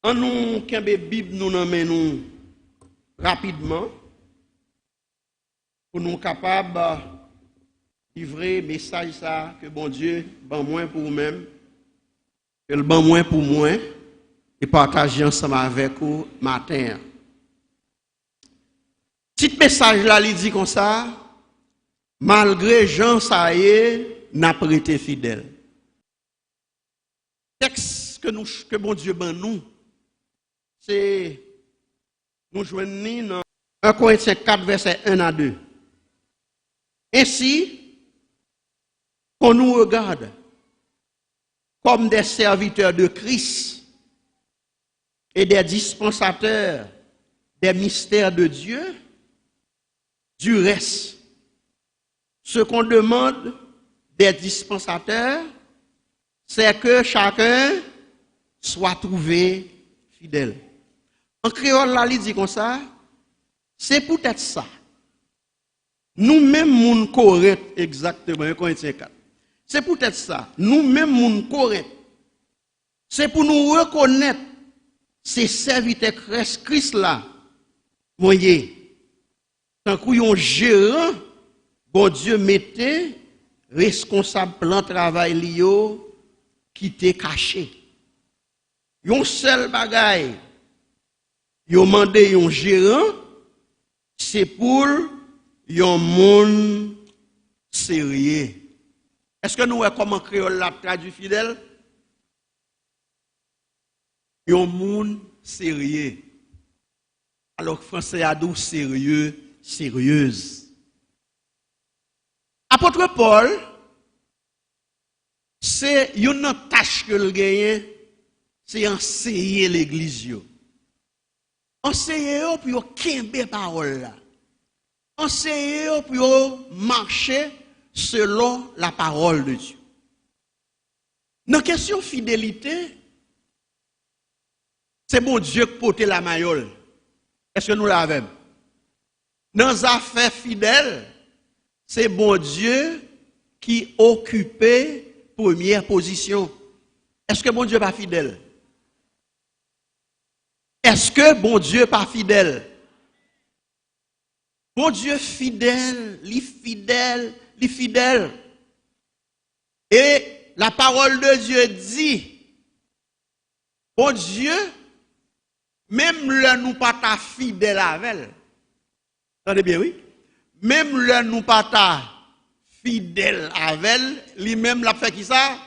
En nous, qu'un Bible nous nous rapidement pour nous capables de livrer message ça que bon Dieu ban moins pour vous-même, que le ban moins pour moi et partager ensemble avec vous matin. Petit message là, il dit comme ça, malgré Jean ça y est, n'a pas été fidèle. Texte que bon Dieu ban nous, c'est nous joignons dans 1 Corinthiens 4, verset 1 à 2. Ainsi, qu'on nous regarde comme des serviteurs de Christ et des dispensateurs des mystères de Dieu, du reste, ce qu'on demande des dispensateurs, c'est que chacun soit trouvé fidèle. En créole, là, il dit comme ça, c'est peut-être ça. Nous-mêmes, moun correct, exactement, 1 Corinthiens 4. C'est peut-être ça. Nous-mêmes, moun correct. C'est pour nous reconnaître ces serviteurs Christ là. Voyez, tant qu'on gérant, bon Dieu mettait responsable plan travail lio qui était caché. Yon seul bagay, yon mandé yon gérant, c'est pour yon moun sérieux. Est-ce que nous voyons comment créole l'a traduit fidèle? Yon moun sérieux. Alors français a dit sérieux, sérieuse. Apôtre Paul, c'est une tâche que le gagne, c'est enseigner l'église. Enseigner pour kembe parole là. Enseigner pour marcher selon la parole de Dieu. Dans la question fidélité, c'est bon Dieu qui porte la maillole. Est-ce que nous l'avons? Dans les affaires fidèles, c'est bon Dieu qui occupait première position. Est-ce que bon Dieu n'est pas fidèle? Est-ce que bon Dieu n'est pas fidèle? Bon Dieu fidèle, fidèle. Et la parole de Dieu dit, bon Dieu, même là nous pas ta fidèle avec elle. Entendez bien, oui? Même là nous pas ta fidèle avec elle, lui-même l'a fait qui ça?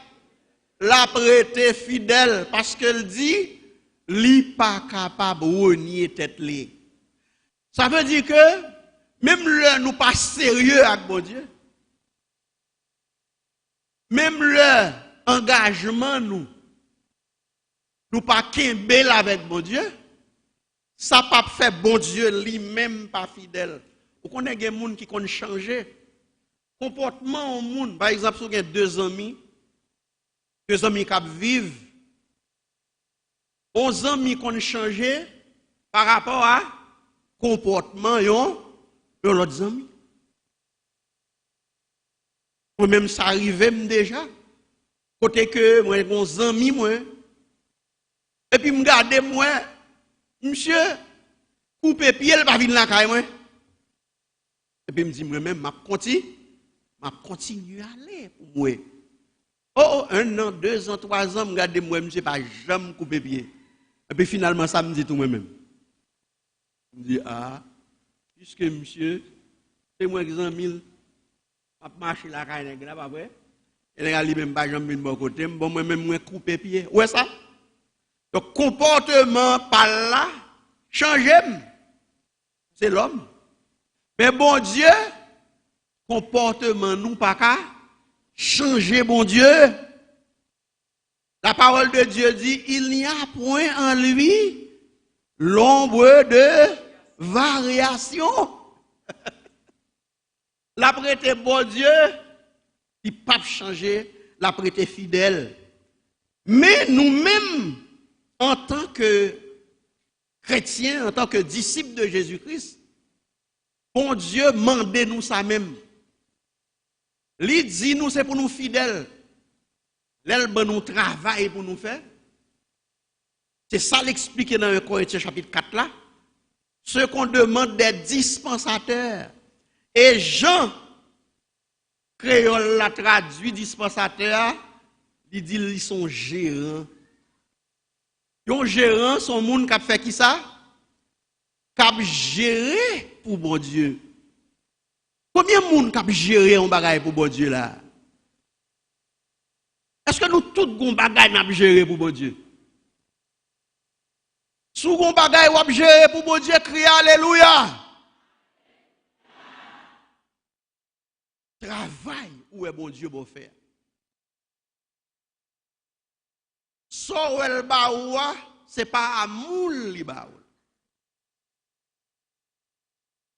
L'a prêté fidèle parce qu'elle dit, li pas capable de renier tête li. Ça veut dire que même là nous pas sérieux avec bon Dieu. Même le engagement nous pas kembel avec bon Dieu. Ça pas fait bon Dieu lui-même pas fidèle. Vous connaissez des gens qui ont changé comportement au monde. Par exemple, si vous avez deux amis qui vivent, 11 amis qui ont changé par rapport à comportement de l'autre amis. Moi-même, ça arrivait déjà. Côté que moi, j'ai des amis, moi. Et puis, je regarde, moi, monsieur, coupe pied, il va venir la caille, moi. Et puis, je me dis, moi-même, je continue à aller pour moi. Oh, 1 an, 2 ans, 3 ans, je regarde, moi, monsieur, pas jamais couper pied. Et puis, finalement, ça me dit tout moi-même. Je me dis, puisque monsieur, c'est moi qui ai 100 000. Je marche la caille, là, pas vrai? Et les lui-même, pas jamais de mon côté, bon, moi-même, je coupe pied. Ouais, ça? Donc, comportement par là, change. C'est l'homme. Mais bon Dieu, comportement nous pas qu'à changer, bon Dieu. La parole de Dieu dit, il n'y a point en lui l'ombre de variation. La prêté bon Dieu, il ne peut pas changer, la prêté fidèle. Mais nous-mêmes, en tant que chrétiens, en tant que disciples de Jésus-Christ, bon Dieu mandez-nous ça même. Il dit nous c'est pour nous fidèles. L'elle nous travail pour nous faire. C'est ça l'expliqué dans 1 Corinthiens chapitre 4 là. Ce qu'on demande des dispensateurs. Et Jean, créole l'a traduit dispensateur, il dit qu'ils sont gérants. Un gérant, son monde qui a fait qui ça? Qui a géré pour bon Dieu. Combien de monde qui a géré un bagage pour bon Dieu là? Est-ce que nous tous gon bagage n'a géré pour bon Dieu? Si gon bagage ou géré pour bon Dieu, criez alléluia. Travail où est bon Dieu bon faire. So el baoua, c'est pas amour li baoua.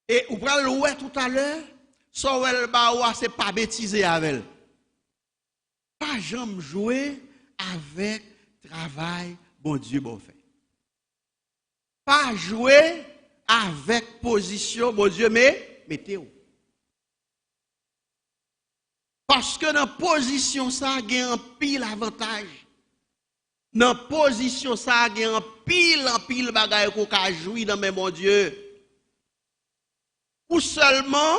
Et vous prenez le ouais tout à l'heure, so el baoua, c'est pas bêtiser avec elle. Pas jamais jouer avec travail bon Dieu bon fait. Pas jouer avec position bon Dieu mais mettez-vous. Parce que dans la position ça, il y a un pile avantage. Dans la position ça, il y a un pile bagaille qu'on a joué dans mes mon Dieu. Ou seulement,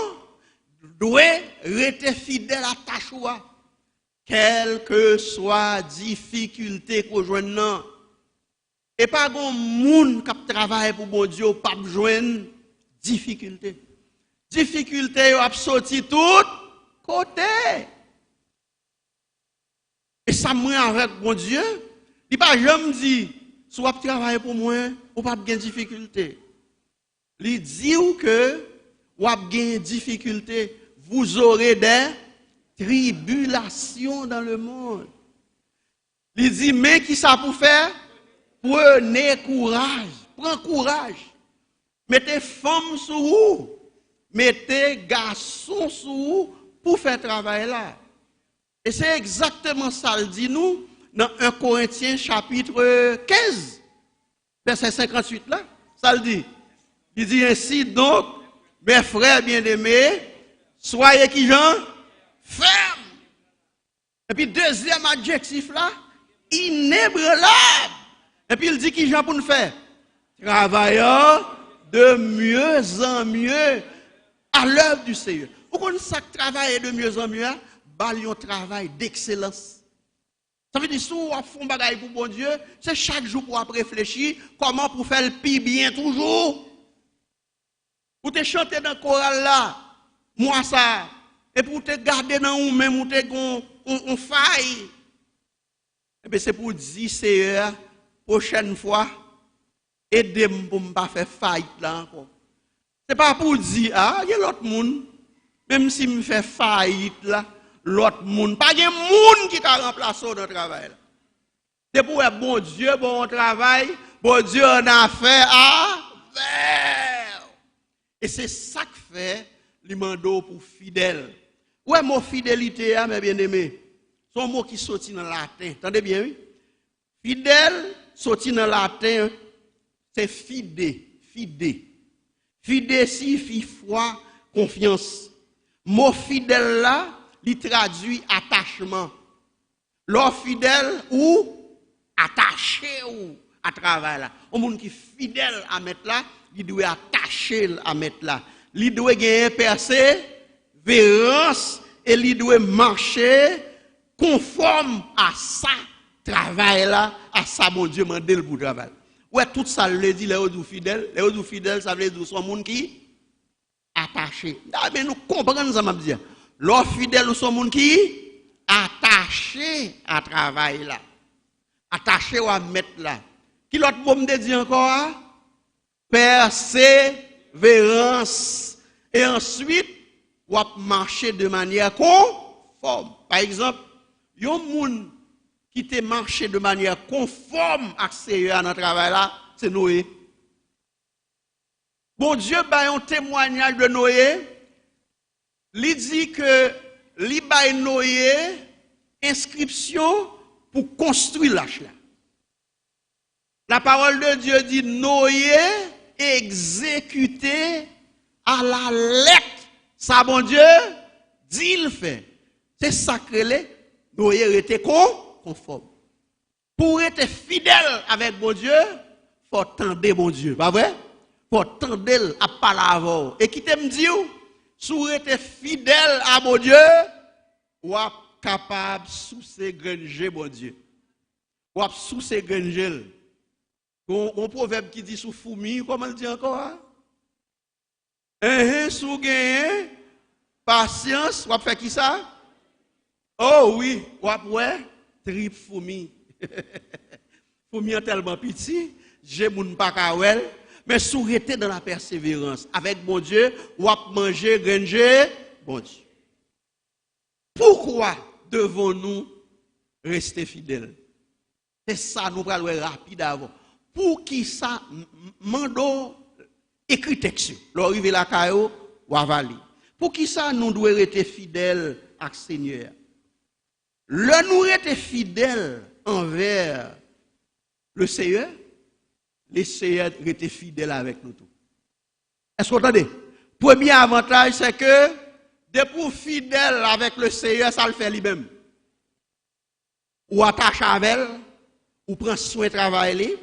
doit rester fidèle à ta choix. Quelle que soit difficulté qu'on joigne. Et pas grand monde qui travaille pour bon Dieu, pas joindre difficulté. Difficulté, a sorti tout côté. Et ça moi avec mon Dieu, il pas jamais dit soit travailler pour moi ou pas de difficulté. Il dit que ou a de difficulté, vous aurez des tribulations dans le monde. Il dit mais qui ça pour faire? Prenez courage, prends courage. Mettez femmes sur vous, mettez garçons sur vous pour faire travail là. Et c'est exactement ça, il dit nous, dans 1 Corinthiens chapitre 15, verset 58 là, ça le dit. Il dit ainsi donc, mes frères bien-aimés, soyez qui gens? Fermes. Et puis deuxième adjectif là, inébranlables. Et puis il dit qui gens pour nous faire? Travaillant de mieux en mieux à l'œuvre du Seigneur. Vous connaissez ça que travailler de mieux en mieux? Un travail d'excellence. Ça veut dire si on fait un bagage pour bon Dieu, c'est chaque jour pour réfléchir comment pour faire le plus bien toujours. Pour te chanter dans le choral là, moi ça, et pour te garder dans ou même ou te on faille. Et bien c'est pour dire Seigneur, prochaine fois, aidez-moi pour ne pas faire faillite là encore. C'est pas pour dire, ah, il y a l'autre monde, même si me fait faillite là, l'autre monde, pas de monde qui t'a remplacé dans le travail. C'est pour être bon Dieu, bon travail, bon Dieu en a fait à faire. Et c'est ça que fait le mando pour fidèle. Ouais, mon fidélité, mes bien-aimés, c'est un mot qui sortit dans le latin. Entendez bien, oui? Fidèle, sorti dans le latin, c'est fide. Fide signifie foi, confiance. Mot fidèle là, il traduit attachement. L'homme fidèle ou attaché ou à travail là. Un monde qui est fidèle à mettre là, il doit attacher à mettre là. Il doit gagner persévérance et il doit marcher conforme à ça travail là, à ça mon Dieu m'a dit pour travail. Ouais, tout ça veut dire les autres fidèles, ça veut dire son monde qui attaché. Ah, mais nous comprenons ça m'a dire. L'homme fidèle ou son monde qui attaché à travail là. Attaché à mettre là. Qui l'autre mot me dit encore? Persévérance. Et ensuite, on va marcher de manière conforme. Par exemple, il y a un monde qui te marché de manière conforme à ce dans le travail là, c'est Noé. Bon Dieu, bah, un témoignage de Noé. Il dit que li bay Noé inscription pour construire l'arche là. La parole de Dieu dit Noé exécuté à la lettre. Ça bon Dieu dit il fait. C'est sacré Noé était conforme. Pour être fidèle avec mon Dieu, faut tendre mon Dieu, pas vrai? Faut tendre à parler avant. Et qui t'aime dire, si vous êtes fidèle à mon Dieu, vous êtes capable de sous-ségranger mon Dieu. Vous êtes sous-ségranger. Un proverbe qui dit sous fourmi, comment le dit encore? Sous gagné, patience, vous êtes fait qui ça? Oh oui, vous êtes ouais, trip fourmi. Fourmi est tellement petit, j'ai mon pas kawel. Mais souhaitez dans la persévérance. Avec mon Dieu, ou à manger, granger, bon Dieu. Pourquoi devons-nous rester fidèles? C'est ça, nous allons rapide avant. Pour qui ça, mando écrit texte. L'arrivée la caillou, ou avali. Pour qui ça, nous devons rester fidèles à Seigneur? Le nous rester fidèles envers le Seigneur, les Seigneurs étaient fidèles avec nous tous. Est-ce que vous entendez? Premier avantage, c'est que d'être fidèle avec le Seigneur, ça le fait lui-même. Ou attache avec elle, ou prend soin de travail,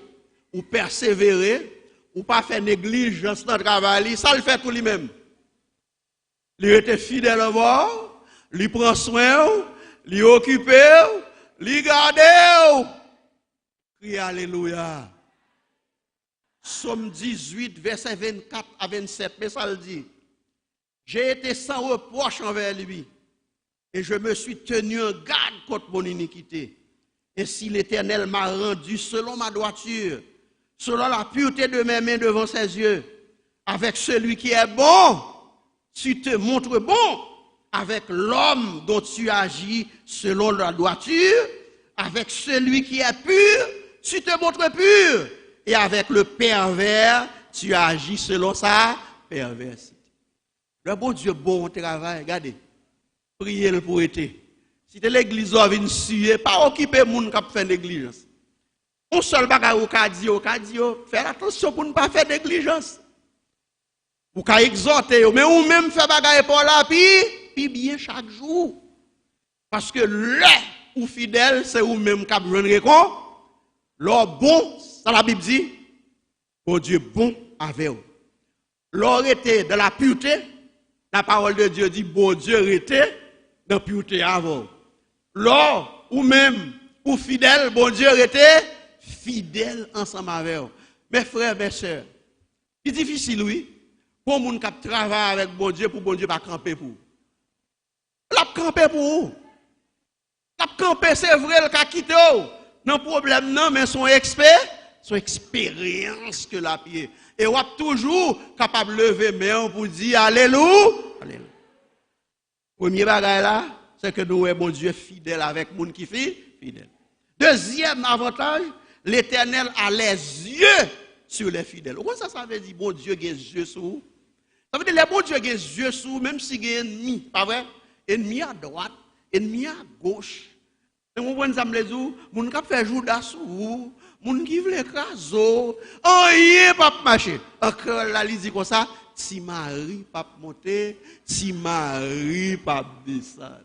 ou persévérer, ou pas faire négligence dans le travail, ça le fait tout lui-même. Il était fidèle à vous, il prend soin, il occupe, il garde. Crie Alléluia. Psaume 18, verset 24 à 27, mais ça le dit. J'ai été sans reproche envers lui, et je me suis tenu en garde contre mon iniquité. Et si l'Éternel m'a rendu selon ma droiture, selon la pureté de mes mains devant ses yeux, avec celui qui est bon, tu te montres bon, avec l'homme dont tu agis selon la droiture, avec celui qui est pur, tu te montres pur. Et avec le pervers, tu agis selon sa perversité. Le bon Dieu, bon travail, regardez. Priez pour été. Si l'église vient suer, pas occuper les gens qui font négligence. On seul bagage au cadio, faire attention pour ne pas faire négligence. Ou qu'à exhorter, mais ou même faire bagage pour la puis bien chaque jour. Parce que là, ou fidèle, c'est ou même qui a besoin de récompense. L'or bon, ça la Bible dit, oh Dieu bon avec vous. L'or était dans la pureté, la parole de Dieu dit, bon Dieu était dans la pureté avant. L'or, ou même, ou fidèle, bon Dieu était fidèle ensemble avec vous. Mes frères, mes sœurs, c'est difficile, oui, pour les gens qui travaillent avec bon Dieu, pour bon Dieu pas camper pour vous. La camper pour vous. La camper, c'est vrai, le cas quitté. Non problème non mais son expérience que la pied et on toujours capable de lever main pour dire alléluia. Alléluia. Premier bagage là, c'est que nous est bon Dieu fidèle avec monde qui fait fidèle. Deuxième avantage, l'Éternel a les yeux sur les fidèles. Qu'est-ce que ça veut dire bon Dieu a les yeux sur vous? Ça veut dire le bon Dieu a les yeux sur vous même si il y a un ennemi, pas vrai? Ennemi à droite, ennemi à gauche. Et vous voyez ça, les gens qui fait jour d'assou, les gens qui veulent écraser, oh, il pas marcher. Encore là, il dit comme ça, si Marie pas monter, si Marie pas descendre.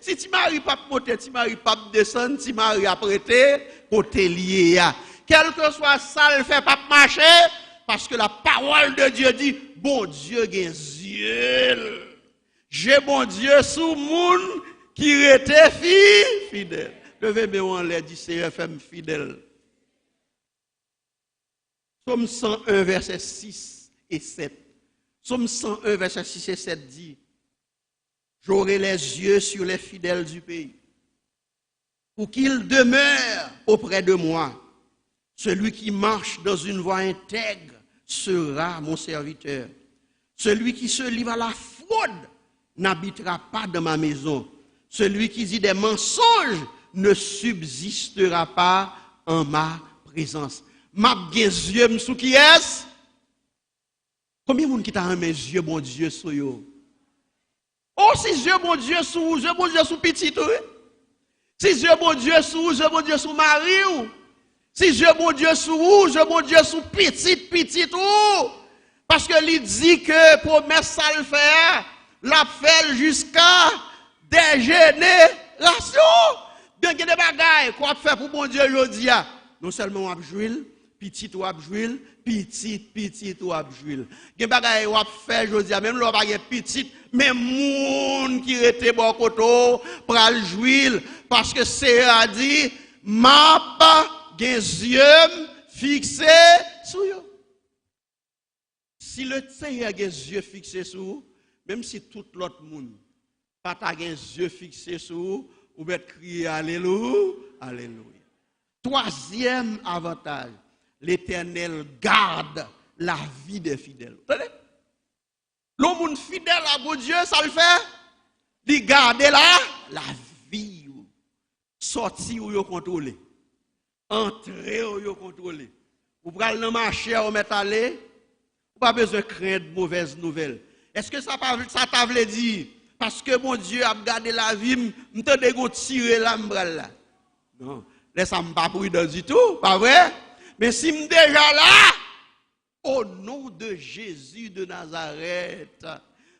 Si ti Marie pas monter, si Marie pas descendre, si Marie a prêté, côté lié. Quel que soit ça, elle fait pas marcher, parce que la parole de Dieu dit, bon Dieu a des yeux. J'ai bon Dieu sous monde qui était fidèle. Levez-moi en l'air, dit CFM fidèle. Psaume 101, verset 6 et 7. Psaume 101, verset 6 et 7 dit, j'aurai les yeux sur les fidèles du pays, pour qu'ils demeurent auprès de moi. Celui qui marche dans une voie intègre sera mon serviteur. Celui qui se livre à la fraude n'habitera pas dans ma maison. Celui qui dit des mensonges ne subsistera pas en ma présence. Ma bien yeux sous qui est-ce? Combien de monde qui t'a mes yeux, bon Dieu, sur yo? Oh, si yeux, bon Dieu, sous petit, si yeux, bon Dieu, sous Marie, si yeux, bon Dieu, sous petit, parce que il dit que promesse ça le fait, la fait jusqu'à des générations. Il y a des bagailles qu'on fait pour bon Dieu aujourd'hui. Non seulement on a joué, petit ou a joué, petit ou a joué. Il y a des bagailles qu'on fait aujourd'hui, même l'on pas petit, mais moun qui était bon côté pour le jouer parce que c'est a dit m'a gen yeux fixés sur eux. Si le Seigneur a des yeux fixés sur vous, même si tout l'autre monde pas ta des yeux fixés sur vous, vous pouvez crier alléluia, alléluia. Troisième avantage, l'Éternel garde la vie des fidèles. Entendez? Le monde fidèle à bon Dieu, ça le fait. Il garde la vie. Sortir ou contrôler. Entrer ou contrôler. Vous prenez le marché ou mettre aller. Vous pas besoin de craindre de mauvaises nouvelles. Est-ce que ça t'a voulu dire? Parce que mon Dieu a gardé la vie, je te tirer l'ambrelle là. Non, laisse-moi pas prudent du tout, pas vrai? Mais si je suis déjà là, au nom de Jésus de Nazareth,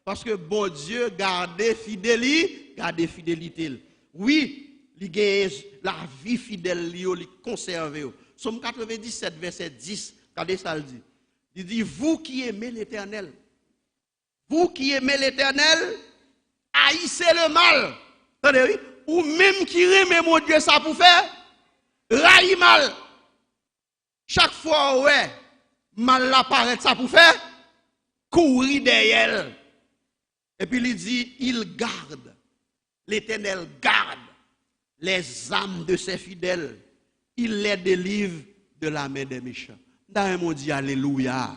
parce que bon Dieu garde fidélité. Oui, il gagne la vie fidèle, il conserve. Somme 97, verset 10, regardez ça le dit. Il dit, vous qui aimez l'Éternel, haïssez le mal. Attendez, oui? Ou même qui aime mon Dieu, ça pour faire, raille mal. Chaque fois, ouais, mal apparaît, ça pour faire, courir derrière. Et puis il dit, il garde, l'Éternel garde les âmes de ses fidèles. Il les délivre de la main des méchants. Dans mon Dieu, alléluia.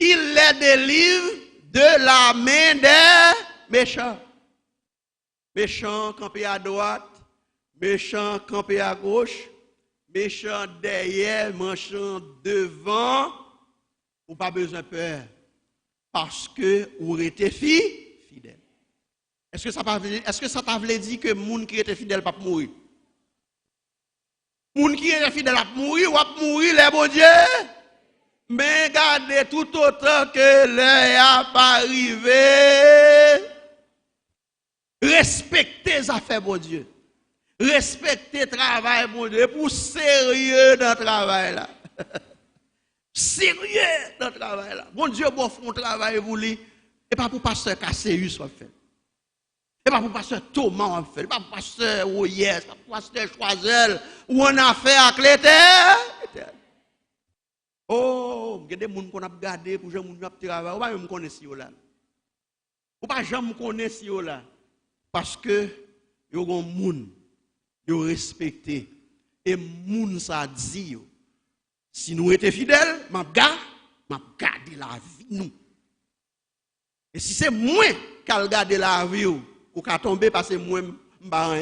Il les délivre de la main des méchants. Méchants campés à droite, méchants campés à gauche, méchants derrière, méchants devant. Ou pas besoin de peur. Parce que vous êtes fidèle. Est-ce que ça t'a voulu dire que les gens qui étaient fidèles ne peuvent pas mourir? Les gens qui étaient fidèles ne peuvent pas mourir, les bons dieux. Mais gardez tout autant que l'heure a arrivé. Respectez les affaires, bon Dieu. Respectez le travail, bon Dieu. Pour sérieux dans le travail là. Sérieux dans le travail là. Bon Dieu, bon font travail vous li. Et pas pour pasteur Casséus soit fait. Et pas pour pasteur Thomas on fait. Et pas pour pasteur Oyes, pas pour pasteur Choisel. Ou on a fait avec l'Éternel. Oh, il y a des gens qu'on a gardé pour que les gens travaillent. On va me connaître si là. On va jamais connaître si là. Parce que il y a des gens qui respectent. Et les gens ça dit. Si nous étions fidèles, m'a gardé la vie nous. Et si c'est moi qui a gardé la vie ou qui a tombé parce que moi m'ba.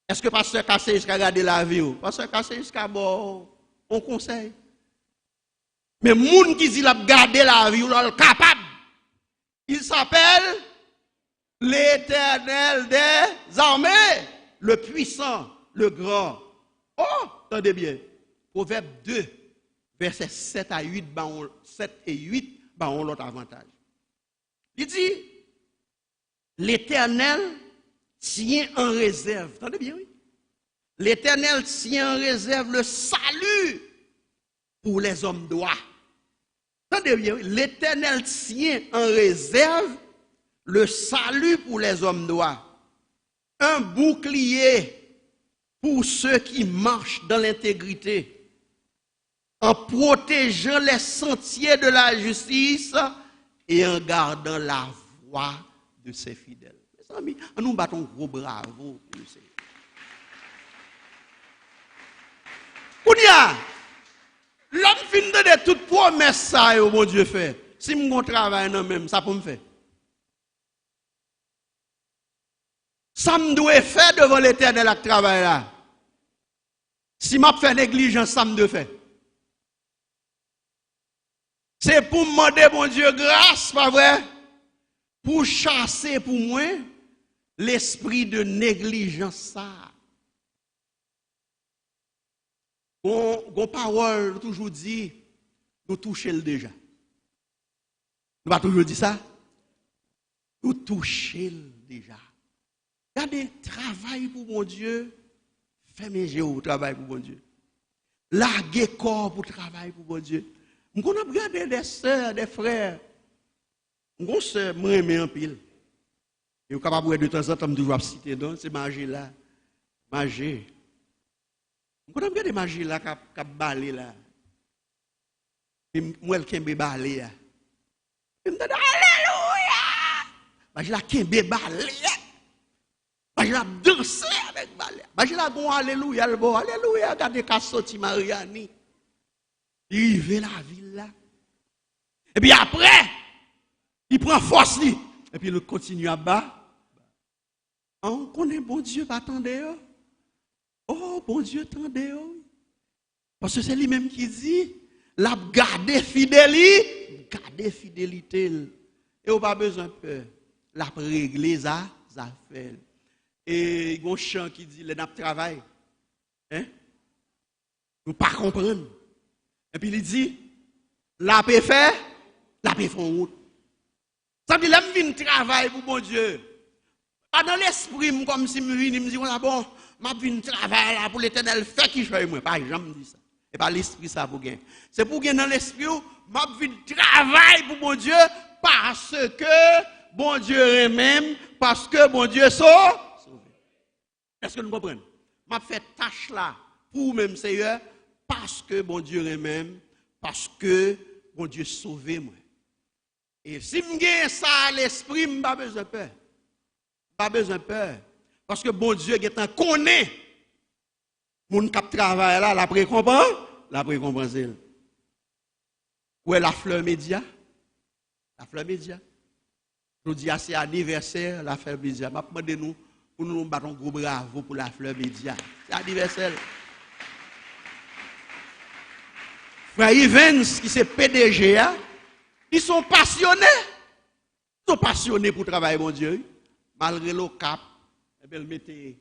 Est-ce que pasteur Casséus a gardé la vie ou pasteur Casséus a bon on conseil. Mais moun qui dit l'a garder la vie ou l'a capable. Il s'appelle l'Éternel des armées, le puissant, le grand. Oh, attendez bien. Proverbe 2, versets 7 à 8, 7 et 8, on l'autre avantage. Il dit, l'Éternel tient en réserve. Attendez bien, oui. L'Éternel tient en réserve le salut pour les hommes droits. Attendez bien, oui. L'Éternel tient en réserve le salut pour les hommes droits. Un bouclier pour ceux qui marchent dans l'intégrité, en protégeant les sentiers de la justice et en gardant la voie de ses fidèles. Mes amis, nous battons gros bravo pour le Seigneur. Kounia, l'homme fin de toute promesse ça, mon Dieu fait. Si mon travail non même, ça peut me faire. Ça me doit faire devant l'Éternel avec travail là. Si m'a fait négligence, ça me doit faire. C'est pour demander, mon Dieu, grâce, pas vrai? Pour chasser pour moi l'esprit de négligence. Ça. Gon parole toujours dit, nous toucher le déjà. Nous pas toujours dit ça? Nous toucher le déjà. Regardez, travail pour mon Dieu. Fais mes jeux, travail pour mon Dieu. Larguer corps pour travail pour mon Dieu. On a regardé des sœurs, des frères. Mon sœur, moi, j'aime en pile. Et vous capable de temps en temps, toujours citer, donc c'est magie là. Magie. On a regardé magie là, qui a balé là. Et moi, elle qui a balé là. Je me dis, Alléluia! Magie là, qui a balé là. Je la danser avec balai. Je la bon alléluia, le bon alléluia, regardez qu'à sorti Mariani. Il arrive la ville là. Et puis après, il prend force lui. Et puis il continue à bas. On connaît bon Dieu, pas attendez. Oh, bon Dieu, attendez. Parce que c'est lui-même qui dit, la garder fidélité, garder fidélité. Et on n'a pas besoin de peur. La régler ça fait. Et il y a un chant qui dit, les nappes travail. Hein? Nous ne pas comprendre. Et puis il dit, la paix fait, la paix font route. Ça veut dire, je viens travailler pour mon Dieu. Pas dans l'esprit, comme si je viens, me dit, bon, je viens travailler là pour l'éternel, fait qui fait moi. Pas jamais dit ça. Et pas l'esprit ça pour gagner. C'est pour gagner dans l'esprit, je viens travailler pour mon Dieu, parce que bon Dieu est même, parce que bon Dieu sauve. Est-ce que nous comprenons? Je fais tâche là pour même Seigneur parce que bon Dieu est même, parce que bon Dieu sauve moi. Et si je gagne ça à l'esprit, je n'ai pas besoin de peur. Pas besoin de peur. Parce que bon Dieu connaît mon cap travail là, la récompense, la récompense. Où est la fleur média? La fleur média. Je dis à c'est anniversaire, la fleur média. Je demande nous pour nous battre un gros bravo pour la fleur média. C'est anniversaire. Frère Evans, qui c'est PDG, ils sont passionnés. Ils sont passionnés pour travailler, mon Dieu. Malgré le cap, ils mettent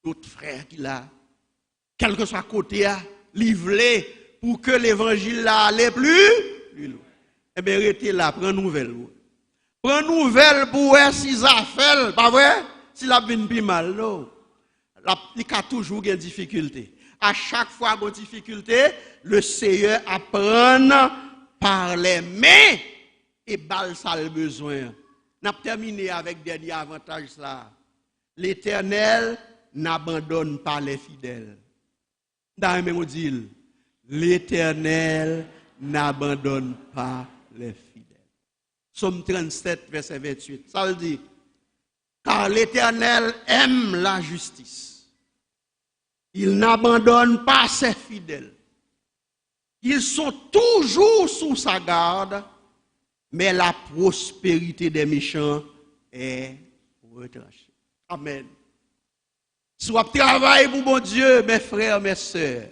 d'autres frères qui là, quel que soit côté, livré pour que l'évangile là allait plus loin. Eh bien, restez là, prends nouvelle. Prends nouvelle pour voir si ça fait, pas vrai? Si la vie n'est mal, non. Il y a toujours des difficultés. À chaque fois qu'il y a des difficultés, le Seigneur apprend par les mains et balle ça le besoin. N'a terminé avec dernier avantage là. L'Éternel n'abandonne pas les fidèles. Dans le même dit, l'Éternel n'abandonne pas les fidèles. Psaume 37, verset 28. Ça veut dire, car l'Éternel aime la justice. Il n'abandonne pas ses fidèles. Ils sont toujours sous sa garde, mais la prospérité des méchants est retranchée. Amen. Si vous travaillez pour mon Dieu, mes frères, mes sœurs,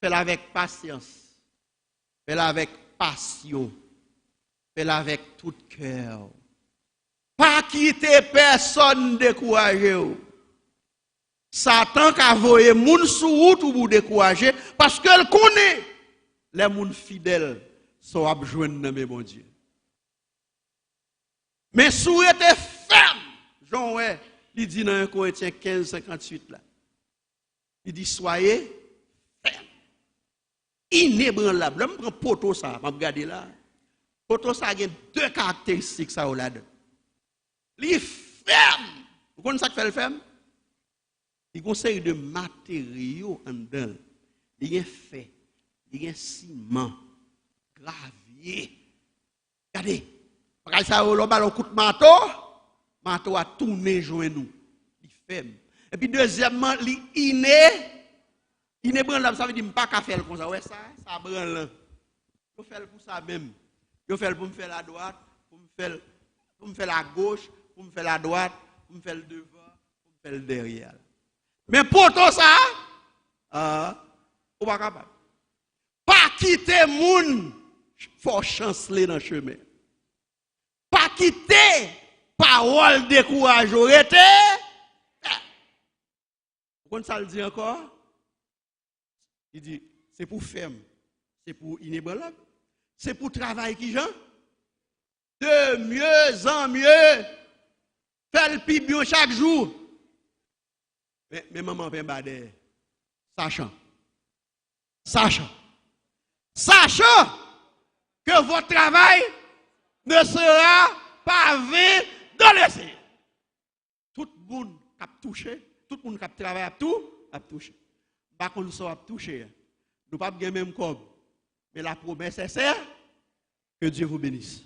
faites-le avec patience, faites-le avec passion, faites-le avec tout cœur. Pas quitter personne découragé. Satan a envoyé moun sous route pour vous décourager parce qu'elle connaît les moun fidèles sont à joindre dans mon Dieu. Mais si vous êtes ferme, Jean ouais, il dit dans 1 Corinthiens 15, 58 là. Il dit soyez ferme. Inébranlable. Je prends poteau ça, je regarde là. Poteau ça a deux caractéristiques ça là-dedans. Il est ferme. Vous connaissez ça qui fait le ferme? Il conseille de matériaux en dedans. Il y a fait, il y a ciment, gravier. Regardez, parce que ça a coup de marteau a tourné joint nous. Il ferme. Et puis deuxièmement, il est branlant, ça veut dire pas qu'à faire comme ça. Ouais, ça branlant. Il fait pour ça même. Il fait pour me faire la droite, pour me faire la gauche, pour me faire la droite, pour me faire le devant, pour me faire le derrière. Mais pour tout ça, on va capable. Pas quitter moun, faut chanceler dans le chemin. Pas quitter parole découragée. Vous comprenez ça le dit encore? Il dit, c'est pour ferme, c'est pour inébranlable, c'est pour travail qui gens. De mieux en mieux. Fais le plus bien chaque jour. Mais maman fait bader. Sachant que votre travail ne sera pas vain dans le ciel. Tout le monde qui a touché, tout le monde qui a travaillé a touché. Par contre, nous sommes touchés. Nous ne pouvons pas même comme. Mais la promesse est celle que Dieu vous bénisse.